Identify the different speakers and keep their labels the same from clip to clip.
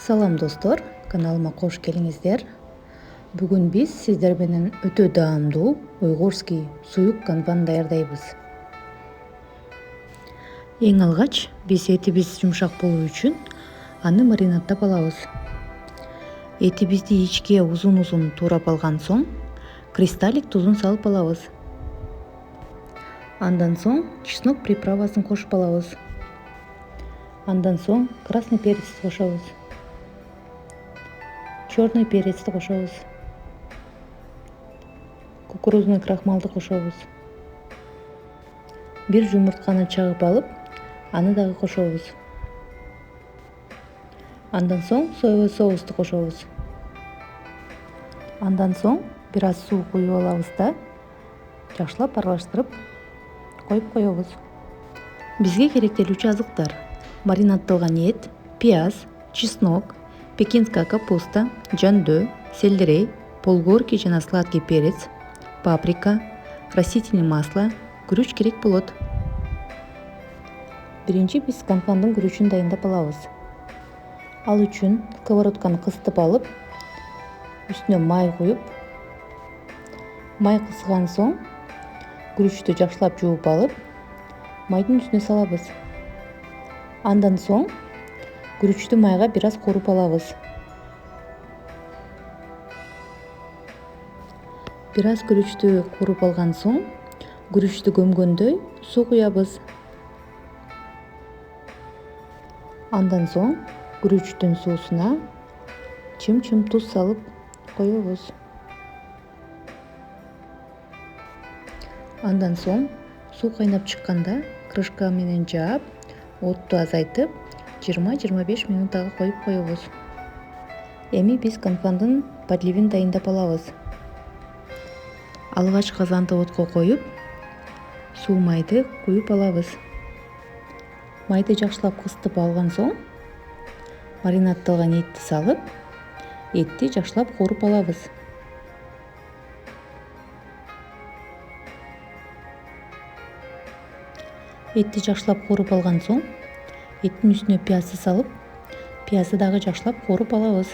Speaker 1: Салам достор, каналыма кош келиңиздер. Бүгүн биз сиздер менен өтө даамдуу уйгурский суюк канпаны даярдайбыз. Эң алгач биз этибиз жумшак болуу үчүн аны маринадтап алабыз. Этибизди ичке узун туурап алган соң кристаллик тузун салып алабыз. Андан соң чеснок приправасын кошуп алабыз. Андан соң красный перецти кошобуз. Черный перецти кошобуз. Кукурузный крахмалды кошобуз. Бир жумуртканы чагып алып, аны дагы кошобуз. Андан соң соевый соусту кошобуз. Андан соң бир аз суу куюп алабыз да, жакшылап аралаштырып коюп коебуз. Бизге керектелүүчү азыктар: маринадталган эт, пияз, чеснок, пекинская капуста, жандөө, сельдерей, болгорки жана сладкий перец, паприка, растительный масло, күрүч керек болот. Биринчи биз канпандын күрүчүн дайындап алабыз. Ал үчүн сковородканы кысытып алып, үстүнө май куюп, май кызган соң күрүчтү жакшылап жууп алып, майдын үстүнө салабыз. Андан соң күрүчтү майга бир аз кооруп алабыз. Бир аз күрүчтү кооруп алган соң күрүчтү көмгөндөй суу куябыз. Андан соң күрүчтүн суусуна чым-чым туз салып коебуз. Андан соң суу кайнап чыкканда крышка менен жаап, отту азайтып, 20-25 минут коюп коебуз. Эми биз канпандын подливин дайындап алабыз. Алгач казанды отко коюп, суу майды куюп алабыз. Майды жакшылап кысытып алган соң маринадталган этти салып, этти жакшылап кооруп алабыз. Этти жакшылап кооруп алган соң эттин үстүнө пиязды салып, пиязды дагы жакшылап кооруп алабыз.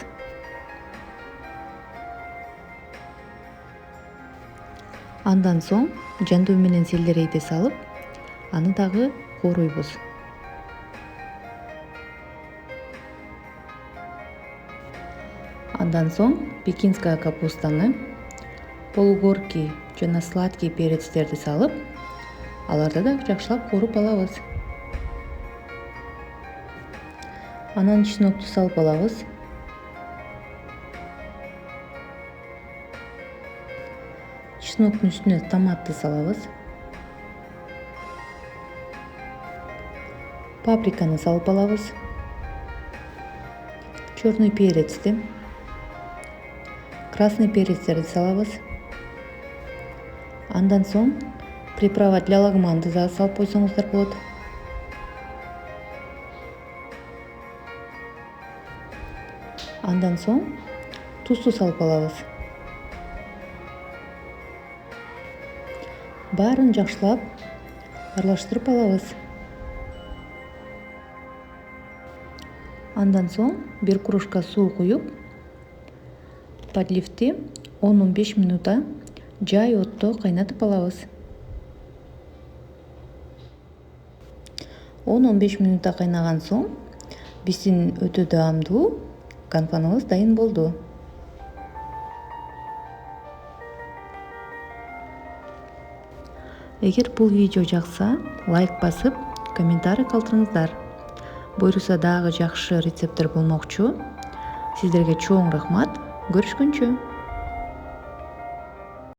Speaker 1: Андан соң жандөө менен сельдерейди салып, аны дагы кооруйбуз. Андан соң пекинская капустаны, болгорки жана сладкий перецтерди салып, аларды да жакшылап кооруп алабыз. Анан чеснокту салып алабыз. Чесноктун үстүнө томатты салабыз. Паприканы салып алабыз. Черный перецти, красный перецтерди салабыз. Андан соң приправа для лагманды да салып койсоңуздар болот. Андан соң тузду салып алабыз. Баарын жакшылап аралаштырып алабыз. Андан соң бир кружка суу куюп, подливти 10-15 минута жай отто кайнатып алабыз. 10-15 минута кайнаган соң биздин өтө даамдуу канпаныбыз дайын болду. Эгер бул видео жакса, лайк басып, комментарий калтырыңыздар. Буйруса дагы жакшы рецепттер болмокчу. Сиздерге чоң рахмат. Көрүшкөнчө.